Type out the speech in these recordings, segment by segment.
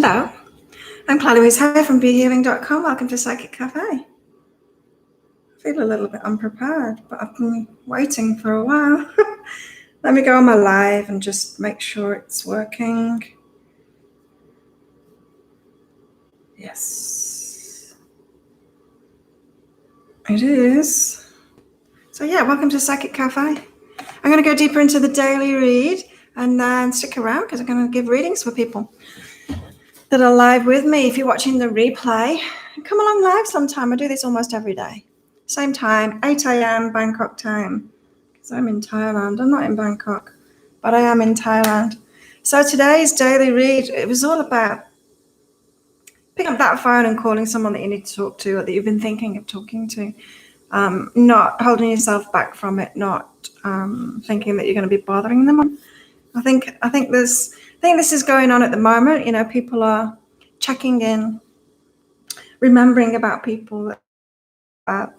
Hello, I'm Claudia Louise Hay from BeHealing.com. Welcome to Psychic Cafe. I feel a little bit unprepared, but I've been waiting for a while. Let me go on my live and just make sure it's working. Yes, it is. So yeah, welcome to Psychic Cafe. I'm going to go deeper into the daily read and then stick around because I'm going to give readings for people that are live with me. If you're watching the replay, come along live sometime. I do this almost every day. Same time, 8 a.m. Bangkok time, because I'm in Thailand. I'm not in Bangkok, but I am in Thailand. So today's daily read, it was all about picking up that phone and calling someone that you need to talk to or that you've been thinking of talking to. Not holding yourself back from it, not thinking that you're going to be bothering them. I think this is going on at the moment. You know, people are checking in, remembering about people, that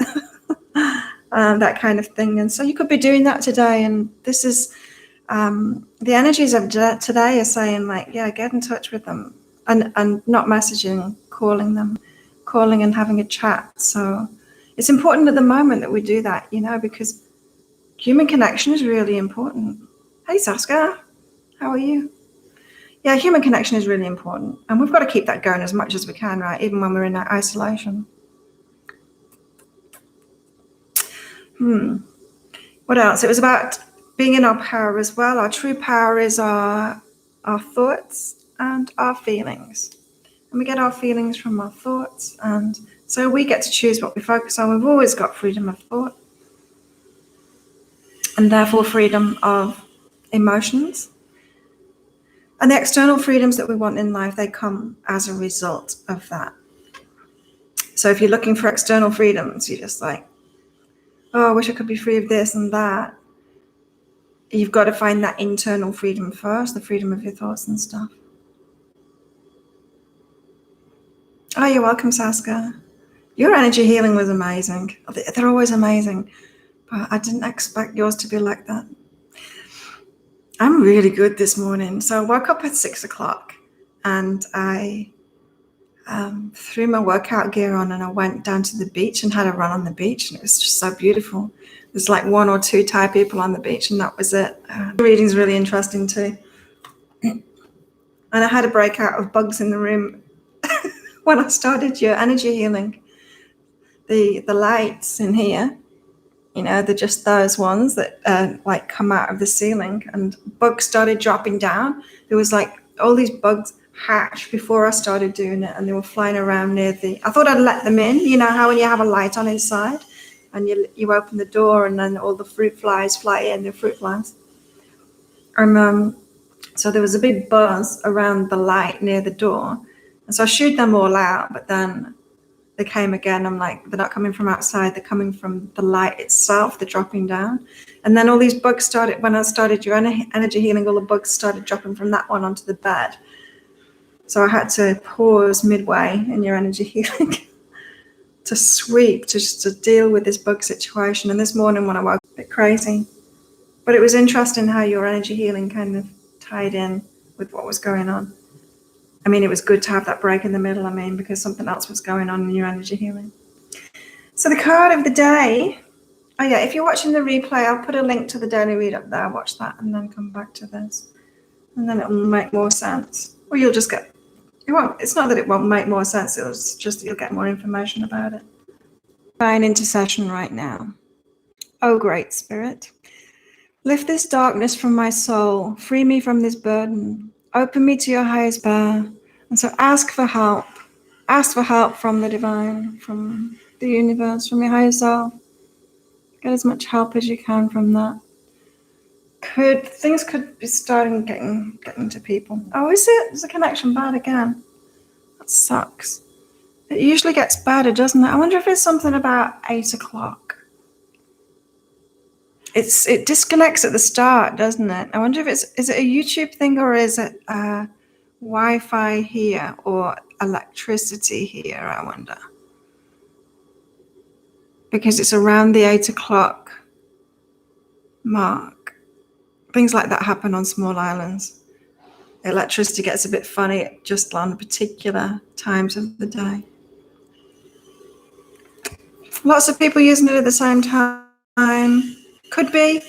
kind of thing. And so you could be doing that today. And this is the energies of today are saying, like, yeah, get in touch with them and not messaging, calling them, calling and having a chat. So it's important at the moment that we do that, you know, because human connection is really important. Hey, Saskia. How are you? Yeah, human connection is really important. And we've got to keep that going as much as we can, right? Even when we're in that isolation. What else? It was about being in our power as well. Our true power is our thoughts and our feelings. And we get our feelings from our thoughts. And so we get to choose what we focus on. We've always got freedom of thought. And therefore freedom of emotions. And the external freedoms that we want in life, they come as a result of that. So if you're looking for external freedoms, you're just like, oh, I wish I could be free of this and that. You've got to find that internal freedom first, the freedom of your thoughts and stuff. Oh, you're welcome, Saskia. Your energy healing was amazing. They're always amazing, but I didn't expect yours to be like that. I'm really good this morning. So I woke up at 6 o'clock and I threw my workout gear on and I went down to the beach and had a run on the beach, and it was just so beautiful. There's like 1 or 2 Thai people on the beach and that was it. The reading's really interesting too. And I had a breakout of bugs in the room when I started your energy healing. The lights in here, you know, they're just those ones that like come out of the ceiling, and bugs started dropping down. There was like all these bugs hatched before I started doing it, and they were flying around near I thought I'd let them in. You know how when you have a light on inside and you open the door and then all the fruit flies fly in, the fruit flies. And so there was a big buzz around the light near the door. And so I shooed them all out, but then they came again. I'm like, they're not coming from outside, they're coming from the light itself, they're dropping down. And then all these bugs started, when I started your energy healing, all the bugs started dropping from that one onto the bed. So I had to pause midway in your energy healing to sweep, just to deal with this bug situation. And this morning when I woke up, a bit crazy. But it was interesting how your energy healing kind of tied in with what was going on. I mean, it was good to have that break in the middle, because something else was going on in your energy healing. So the card of the day, oh yeah, if you're watching the replay, I'll put a link to the daily read up there. Watch that and then come back to this. And then it will make more sense. Or you'll just get, it's not that it won't make more sense, it's just you'll get more information about it. Divine intercession right now. Oh, great Spirit, lift this darkness from my soul, free me from this burden, open me to your highest power. And so ask for help from the divine, from the universe, from your higher self. Get as much help as you can from that. Things could be starting getting to people. Oh, is it? Is the connection bad again? That sucks. It usually gets better, doesn't it? I wonder if it's something about 8 o'clock. It disconnects at the start, doesn't it? I wonder if is it a YouTube thing or is it Wi-Fi here or electricity here, I wonder. Because it's around the 8 o'clock mark. Things like that happen on small islands. Electricity gets a bit funny just on particular times of the day. Lots of people using it at the same time. Could be.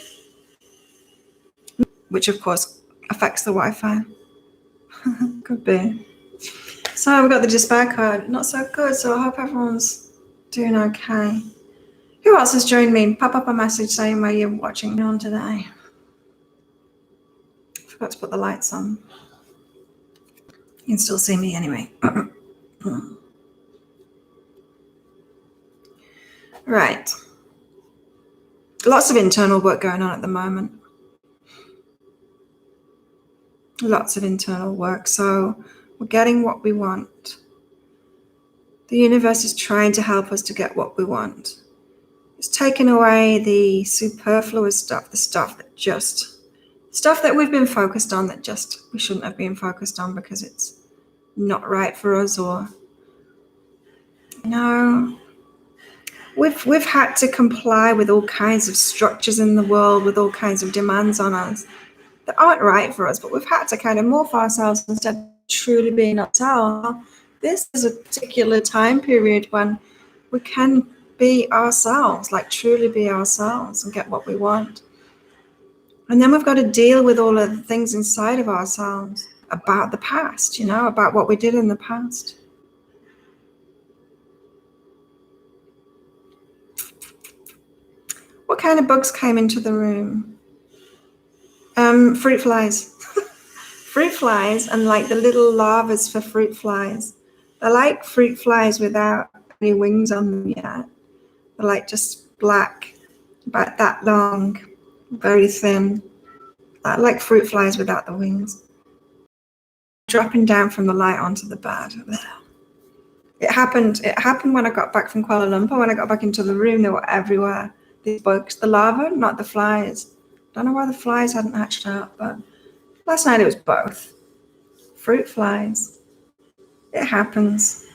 Which, of course, affects the Wi-Fi. Could be. So we've got the despair card. Not so good, so I hope everyone's doing okay. Who else has joined me? Pop up a message saying where you're watching me on today. Forgot to put the lights on. You can still see me anyway. Right. Lots of internal work going on at the moment. Lots of internal work. So we're getting what we want. The universe is trying to help us to get what we want. It's taken away the superfluous stuff, the stuff that we've been focused on that just we shouldn't have been focused on because it's not right for us, or we've had to comply with all kinds of structures in the world, with all kinds of demands on us that aren't right for us, but we've had to kind of morph ourselves instead of truly being ourselves. This is a particular time period when we can be ourselves, like truly be ourselves and get what we want. And then we've got to deal with all of the things inside of ourselves about the past, about what we did in the past. What kind of bugs came into the room? Fruit flies. Fruit flies, and like the little larvas for fruit flies. They're like fruit flies without any wings on them yet. They're like just black, about that long, very thin. Like fruit flies without the wings. Dropping down from the light onto the bed. It happened when I got back from Kuala Lumpur. When I got back into the room, they were everywhere. These bugs, the larvae, not the flies. Don't know why the flies hadn't hatched out, but last night it was both. Fruit flies. It happens.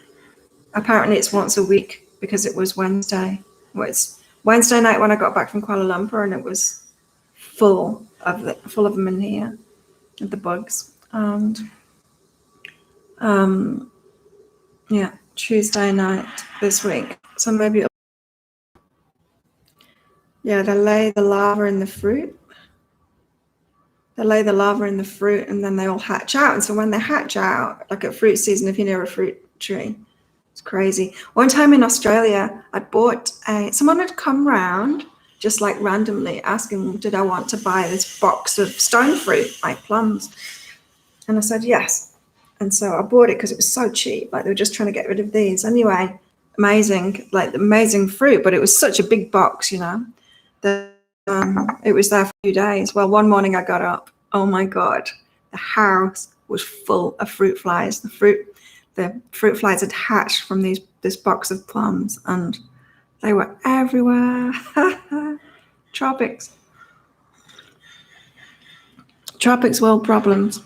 Apparently it's once a week because it was Wednesday. Well, it's Wednesday night when I got back from Kuala Lumpur, and it was full of them in here, of the bugs. And Tuesday night this week. So maybe they lay the larva in the fruit. They lay the larva in the fruit, and then they all hatch out. And so when they hatch out, like at fruit season, if you're near a fruit tree, it's crazy. One time in Australia, I bought someone had come round just like randomly asking, did I want to buy this box of stone fruit, like plums? And I said, yes. And so I bought it because it was so cheap. Like they were just trying to get rid of these. Anyway, amazing fruit, but it was such a big box, that it was there for a few days. Well, one morning I got up. Oh my God, the house was full of fruit flies. The fruit flies had hatched from this box of plums, and they were everywhere. Tropics world problems.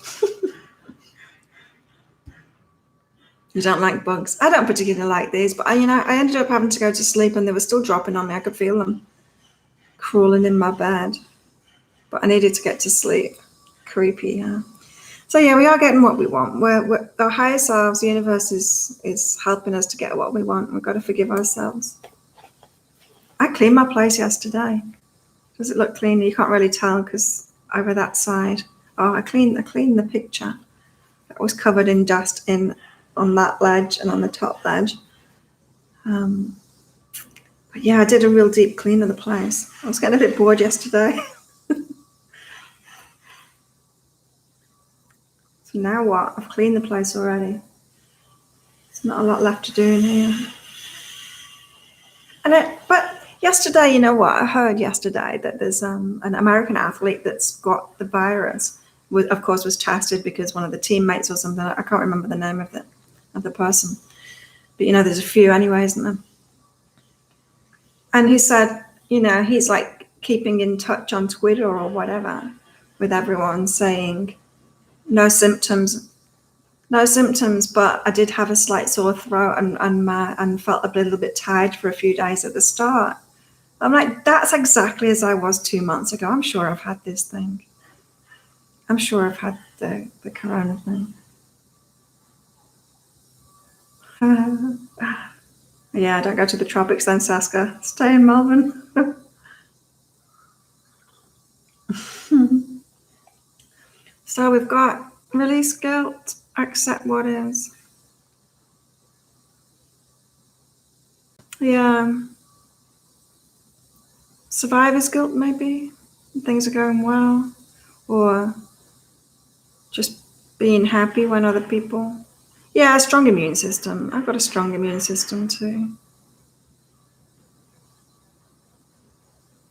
You don't like bugs? I don't particularly like these, but I ended up having to go to sleep, and they were still dropping on me. I could feel them crawling in my bed, but I needed to get to sleep. Creepy, yeah. So we are getting what we want. We're our higher selves. The universe is helping us to get what we want. We've got to forgive ourselves. I cleaned my place yesterday. Does it look clean? You can't really tell because over that side. Oh, I cleaned the picture. It was covered in dust on that ledge and on the top ledge. But I did a real deep clean of the place. I was getting a bit bored yesterday. So now what? I've cleaned the place already. There's not a lot left to do in here. But yesterday, you know what? I heard yesterday that there's an American athlete that's got the virus. Of course, was tested because one of the teammates or something. I can't remember the name of the person. But there's a few anyway, isn't there? And he said, he's like keeping in touch on Twitter or whatever with everyone, saying no symptoms, but I did have a slight sore throat and felt a little bit tired for a few days at the start. I'm like, that's exactly as I was 2 months ago. I'm sure I've had this thing. I'm sure I've had the corona thing. Yeah, don't go to the tropics then, Saska. Stay in Melbourne. So we've got release guilt, accept what is. Yeah. Survivor's guilt, maybe. Things are going well. Or just being happy when other people. Yeah, a strong immune system. I've got a strong immune system too.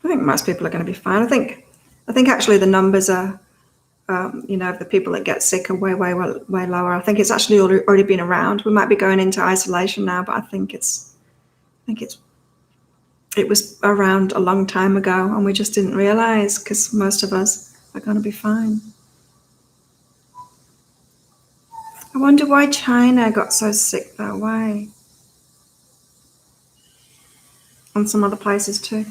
I think most people are going to be fine. I think actually the numbers are, of the people that get sick are way lower. I think it's actually already been around. We might be going into isolation now, but I think it was around a long time ago, and we just didn't realize because most of us are going to be fine. I wonder why China got so sick that way. And some other places too.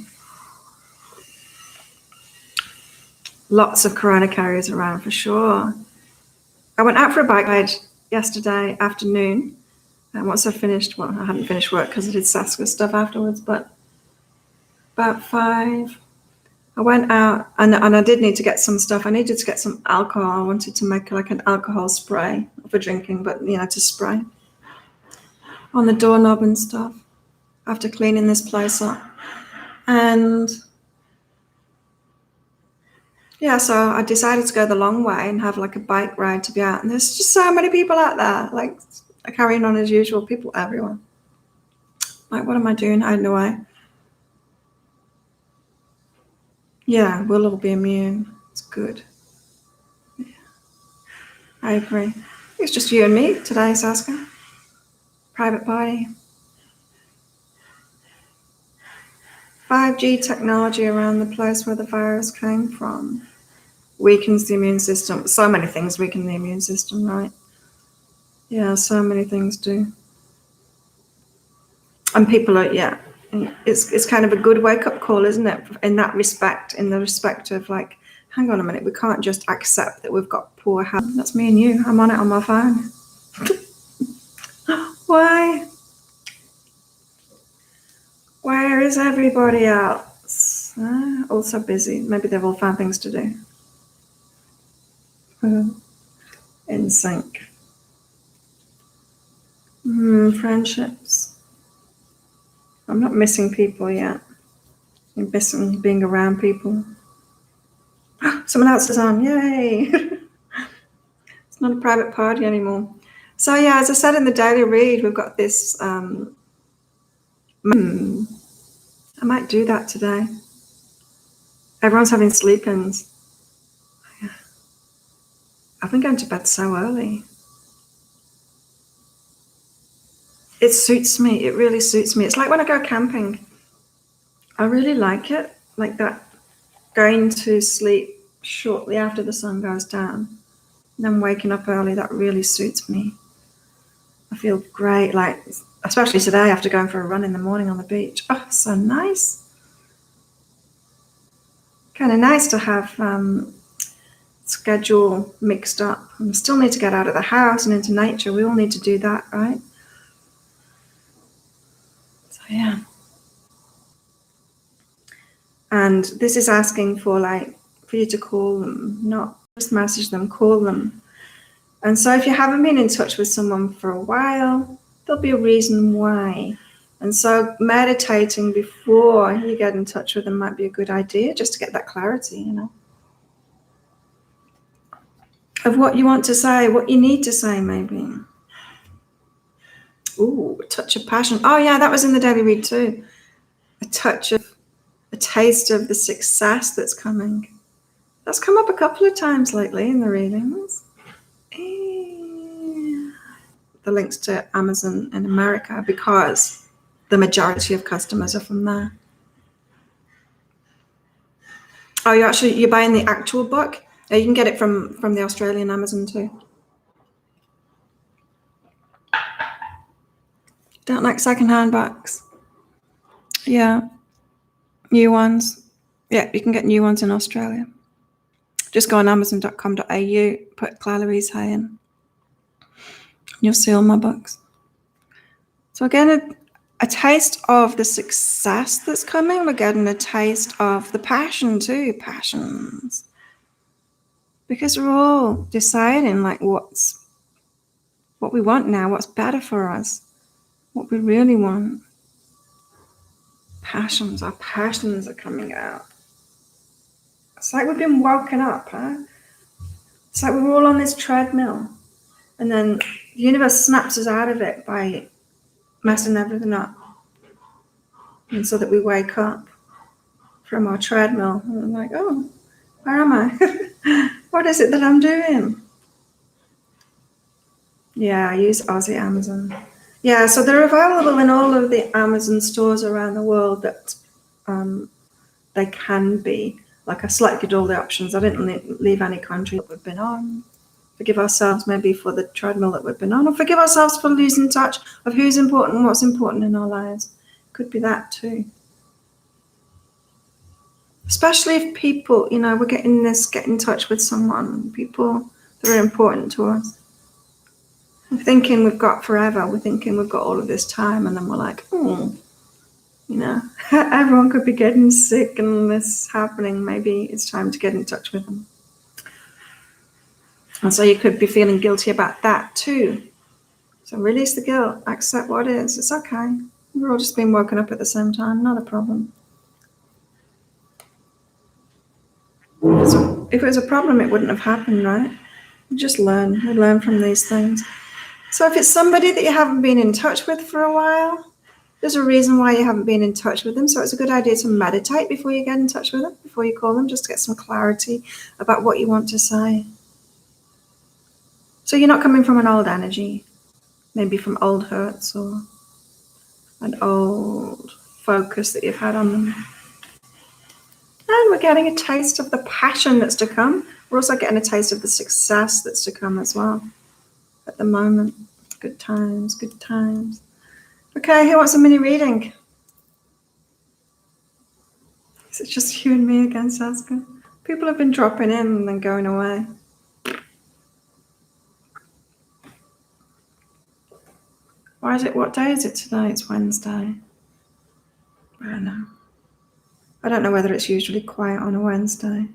Lots of corona carriers around for sure. I went out for a bike ride yesterday afternoon. And once I finished, I hadn't finished work because I did Saska stuff afterwards, but about 5, I went out and I did need to get some stuff. I needed to get some alcohol. I wanted to make like an alcohol spray for drinking, but to spray on the doorknob and stuff after cleaning this place up. And yeah, so I decided to go the long way and have like a bike ride to be out. And there's just so many people out there, like carrying on as usual, people everywhere. Like, what am I doing? I don't know why. Yeah, we'll all be immune. It's good. Yeah, I agree. It's just you and me today, Saska. Private party. 5G technology around the place where the virus came from weakens the immune system. So many things weaken the immune system, right? Yeah, so many things do. And people are, yeah, it's kind of a good wake-up call, isn't it? In that respect, in the respect of like, hang on a minute, we can't just accept that we've got poor health. That's me and you. I'm on it on my phone. Why? Where is everybody else? Also busy. Maybe they've all found things to do. In sync. Friendships. I'm not missing people yet. I'm missing being around people. Someone else is on. Yay! It's not a private party anymore. So yeah, as I said in the daily read, we've got this. I might do that today. Everyone's having sleep-ins. I've been going to bed so early. It suits me. It really suits me. It's like when I go camping. I really like it, like that. Going to sleep shortly after the sun goes down, and then waking up early. That really suits me. I feel great, like especially today after going for a run in the morning on the beach. Oh, so nice. Kind of nice to have schedule mixed up. We still need to get out of the house and into nature. We all need to do that, right? So yeah. And this is asking for you to call them, not just message them, call them. And so if you haven't been in touch with someone for a while, there'll be a reason why. And so meditating before you get in touch with them might be a good idea, just to get that clarity, of what you want to say, what you need to say, maybe. Ooh, a touch of passion. Oh yeah, that was in the daily read too. A taste of the success that's coming. That's come up a couple of times lately in the readings. The links to Amazon in America, because the majority of customers are from there. Oh, you're buying the actual book? You can get it from the Australian Amazon too. Don't like secondhand books. Yeah. New ones. Yeah, you can get new ones in Australia. Just go on amazon.com.au, put Claire Louise Hay in. You'll see all my books. So again, a taste of the success that's coming. We're getting a taste of the passion too, passions. Because we're all deciding like what we want now, what's better for us, what we really want. Passions, our passions are coming out. It's like we've been woken up, huh? It's like we're all on this treadmill, and then the universe snaps us out of it by messing everything up. And so that we wake up from our treadmill and I'm like, oh, where am I? What is it that I'm doing? Yeah, I use Aussie Amazon. Yeah, so they're available in all of the Amazon stores around the world that they can be. Like I selected all the options. I didn't leave any country that we've been on. Forgive ourselves maybe for the treadmill that we've been on, or forgive ourselves for losing touch of who's important and what's important in our lives. Could be that too. Especially if people, we're get in touch with someone, people that are important to us. We're thinking we've got forever. We're thinking we've got all of this time, and then we're like, everyone could be getting sick and this happening. Maybe it's time to get in touch with them. And so you could be feeling guilty about that too. So release the guilt, accept what is. It's okay. We're all just being woken up at the same time, not a problem. So if it was a problem, it wouldn't have happened, right? We just learn. We learn from these things. So if it's somebody that you haven't been in touch with for a while, there's a reason why you haven't been in touch with them. So it's a good idea to meditate before you get in touch with them, before you call them, just to get some clarity about what you want to say. So you're not coming from an old energy, maybe from old hurts or an old focus that you've had on them. And we're getting a taste of the passion that's to come. We're also getting a taste of the success that's to come as well. At the moment, good times, good times. Okay, who wants a mini reading? Is it just you and me again, Saskia? People have been dropping in and then going away. Why is it? What day is it today? It's Wednesday. I don't know. I don't know whether it's usually quiet on a Wednesday.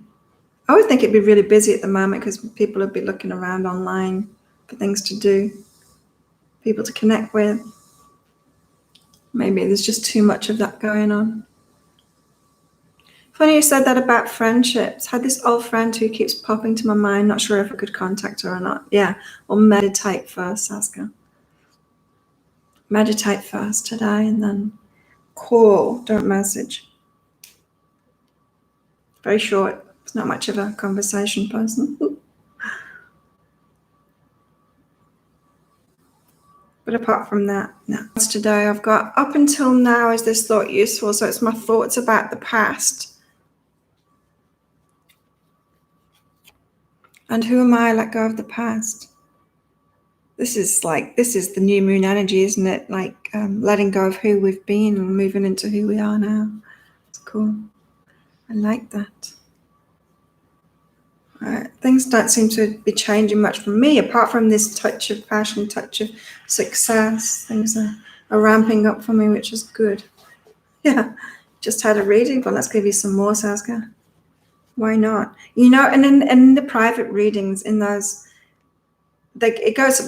I would think it'd be really busy at the moment because people would be looking around online for things to do, people to connect with. Maybe there's just too much of that going on. Funny you said that about friendships. Had this old friend who keeps popping to my mind. Not sure if I could contact her or not. Yeah, or meditate first, Saskia. Meditate first today and then call, don't message. Very short. It's not much of a conversation person. But apart from that, no. Today I've got, up until now, is this thought useful? So it's my thoughts about the past. And who am I? Let go of the past. This is the new moon energy, isn't it? Like letting go of who we've been and moving into who we are now. It's cool. I like that. Things don't seem to be changing much for me, apart from this touch of passion, touch of success. Things are ramping up for me, which is good. Yeah, just had a reading, but let's give you some more, Saskia. Why not? And in the private readings, in those, it goes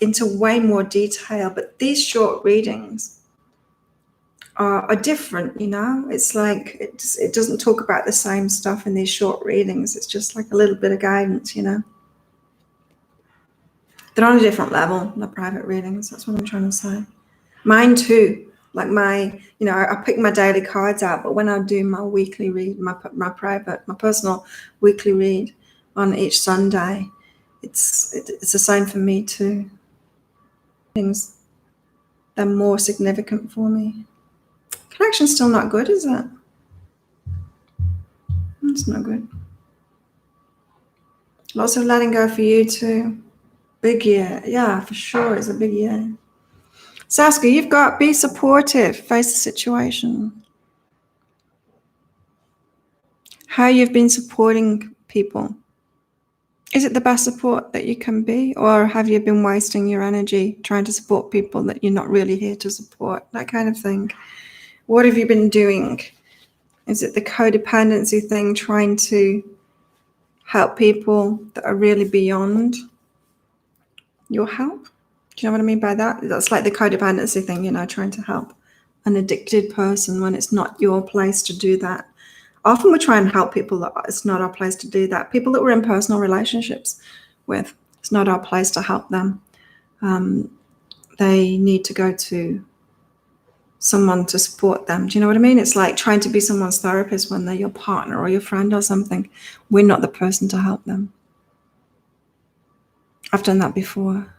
into way more detail, but these short readings are different, It's like it doesn't talk about the same stuff in these short readings. It's just like a little bit of guidance, They're on a different level, the private readings. That's what I'm trying to say. Mine too. Like I pick my daily cards out, but when I do my weekly read, my personal weekly read on each Sunday, it's the same for me too. Things, they're more significant for me. Connection's still not good, is it? It's not good. Lots of letting go for you too. Big year. Yeah, for sure. It's a big year. Saskia, you've got, be supportive, face the situation. How you've been supporting people Is it the best support that you can be? Or have you been wasting your energy trying to support people that you're not really here to support? That kind of thing. What have you been doing? Is it the codependency thing, trying to help people that are really beyond your help? Do you know what I mean by that? That's like the codependency thing, trying to help an addicted person when it's not your place to do that. Often we try and help people that it's not our place to do that. People that we're in personal relationships with, it's not our place to help them. They need to go to someone to support them. Do you know what I mean? It's like trying to be someone's therapist when they're your partner or your friend or something. We're not the person to help them. I've done that before.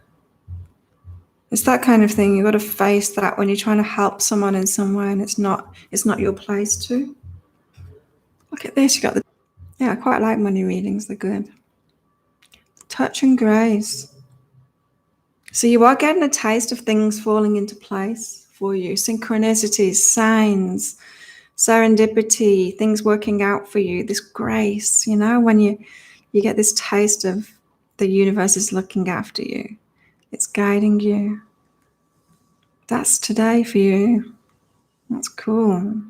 It's that kind of thing. You've got to face that when you're trying to help someone in some way and it's not your place to. Look at this. I quite like money readings. They're good. Touch and grace. So you are getting a taste of things falling into place for you. Synchronicities, signs, serendipity, things working out for you. This grace, when you get this taste of the universe is looking after you. It's guiding you. That's today for you. That's cool.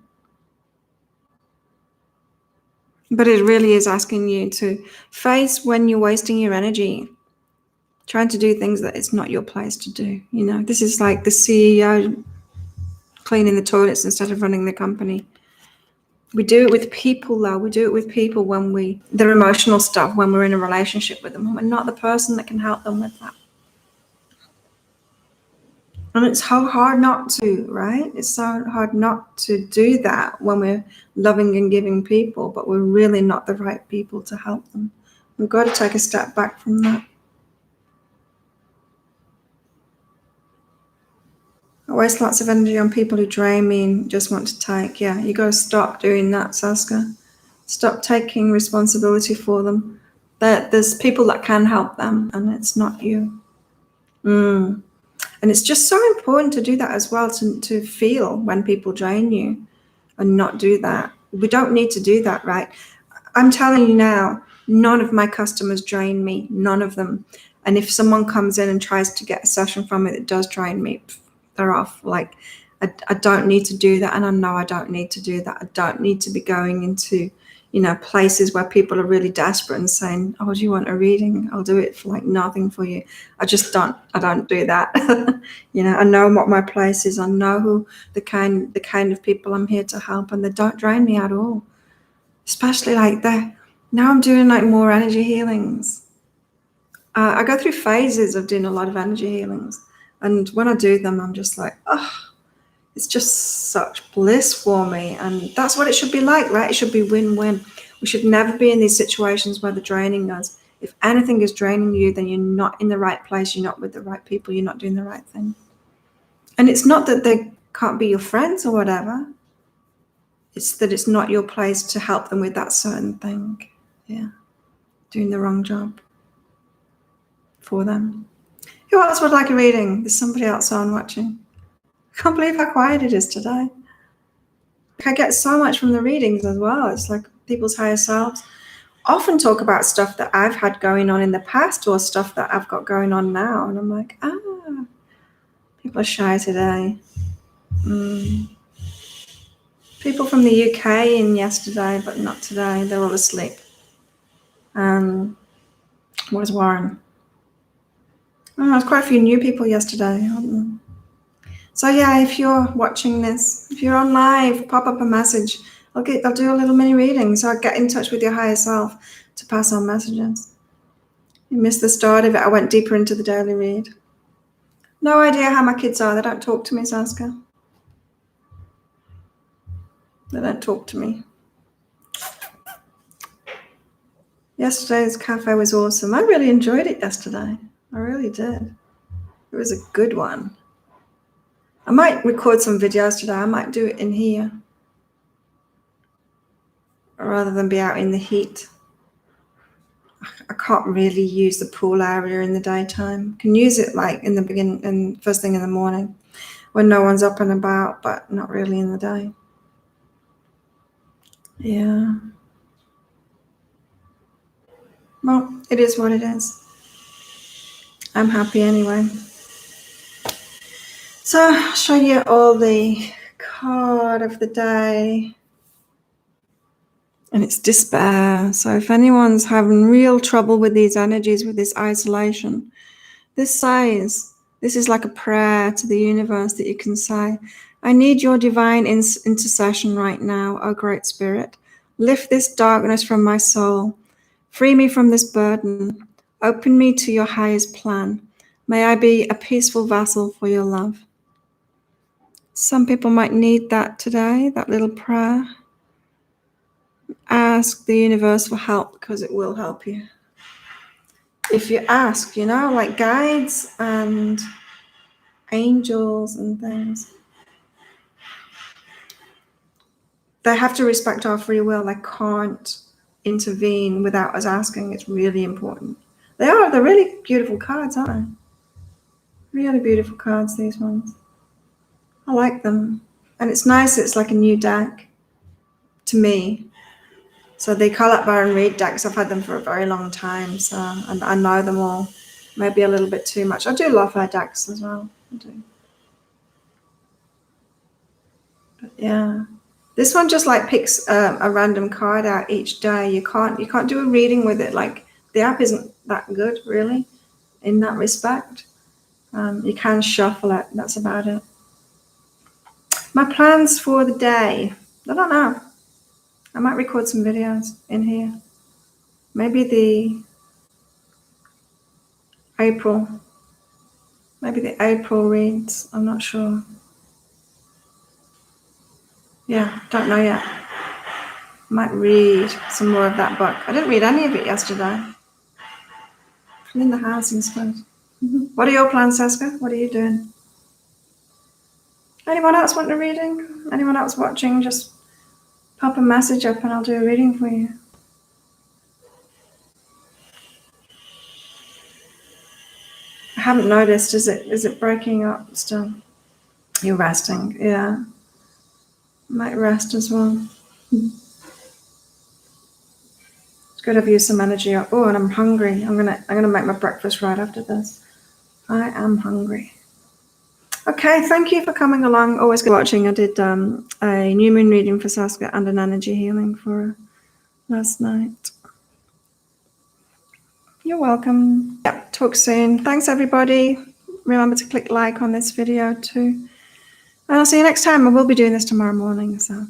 But it really is asking you to face when you're wasting your energy trying to do things that it's not your place to do. This is like the CEO cleaning the toilets instead of running the company. We do it with people, though. We do it with people when their emotional stuff, when we're in a relationship with them. We're not the person that can help them with that. And it's so hard not to, right? It's so hard not to do that when we're loving and giving people, but we're really not the right people to help them. We've got to take a step back from that. I waste lots of energy on people who drain me and just want to take. Yeah, you got to stop doing that, Saskia. Stop taking responsibility for them. There's people that can help them, and it's not you. And it's just so important to do that as well, to feel when people drain you and not do that. We don't need to do that, right? I'm telling you now, none of my customers drain me, none of them. And if someone comes in and tries to get a session from me that does drain me, they're off. Like, I don't need to do that, and I know I don't need to do that. I don't need to be going into places where people are really desperate and saying, oh, do you want a reading? I'll do it for like nothing for you. I don't do that. I know what my place is. I know who the kind of people I'm here to help, and they don't drain me at all. Especially like that. Now I'm doing like more energy healings. I go through phases of doing a lot of energy healings. And when I do them, I'm just like, oh, it's just such bliss for me. And that's what it should be like, right? It should be win-win. We should never be in these situations where they're draining us. If anything is draining you, then you're not in the right place. You're not with the right people. You're not doing the right thing. And it's not that they can't be your friends or whatever. It's that it's not your place to help them with that certain thing. Yeah. Doing the wrong job for them. Who else would like a reading? There's somebody else on watching. I can't believe how quiet it is today. I get so much from the readings as well. It's like people's higher selves often talk about stuff that I've had going on in the past or stuff that I've got going on now. And I'm like, people are shy today. People from the UK in yesterday, but not today. They're all asleep. Where's Warren? There's quite a few new people yesterday. So yeah, if you're watching this, if you're on live, pop up a message. I'll do a little mini reading. So I'll get in touch with your higher self to pass on messages. You missed the start of it. I went deeper into the daily read. No idea how my kids are. They don't talk to me, Saskia. They don't talk to me. Yesterday's cafe was awesome. I really enjoyed it yesterday. I really did. It was a good one. I might record some videos today. I might do it in here rather than be out in the heat. I can't really use the pool area in the daytime. Can use it like in the beginning and first thing in the morning when no one's up and about, but not really in the day. Yeah. Well, it is what it is. I'm happy anyway. So I'll show you all the card of the day. And it's despair. So if anyone's having real trouble with these energies, with this isolation, this is like a prayer to the universe that you can say, I need your divine intercession right now, O Great Spirit. Lift this darkness from my soul. Free me from this burden. Open me to your highest plan. May I be a peaceful vessel for your love. Some people might need that today, that little prayer. Ask the universe for help because it will help you. If you ask, like guides and angels and things, they have to respect our free will. They can't intervene without us asking. It's really important. They're really beautiful cards, aren't they? Really beautiful cards, these ones. I like them. And it's nice, it's like a new deck to me. So the Carlette Baron Reid decks, I've had them for a very long time, so and I know them all. Maybe a little bit too much. I do love her decks as well. I do. But yeah. This one just like picks a random card out each day. You can't do a reading with it. Like the app isn't that good really in that respect. You can shuffle it. That's about it. My plans for the day. I don't know. I might record some videos in here. Maybe the April reads. I'm not sure. Yeah, don't know yet. Might read some more of that book. I didn't read any of it yesterday. Clean the house instead. What are your plans, Saska? What are you doing? Anyone else want a reading? Anyone else watching? Just pop a message up and I'll do a reading for you. I haven't noticed. Is it breaking up still? You're resting, yeah. Might rest as well. It's good I've used some energy up. Oh, and I'm hungry. I'm gonna make my breakfast right after this. I am hungry. Okay, thank you for coming along. Always good watching. I did a new moon reading for Saska and an energy healing for her last night. You're welcome. Yeah, talk soon. Thanks, everybody. Remember to click like on this video too. And I'll see you next time. I will be doing this tomorrow morning, so